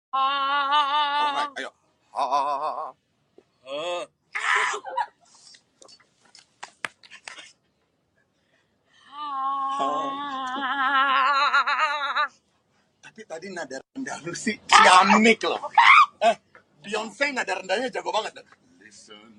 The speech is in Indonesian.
Alright, ayo. Tapi tadi nada rendah lu sih ciamik loh. Beyonce nada rendahnya jago banget. Listen.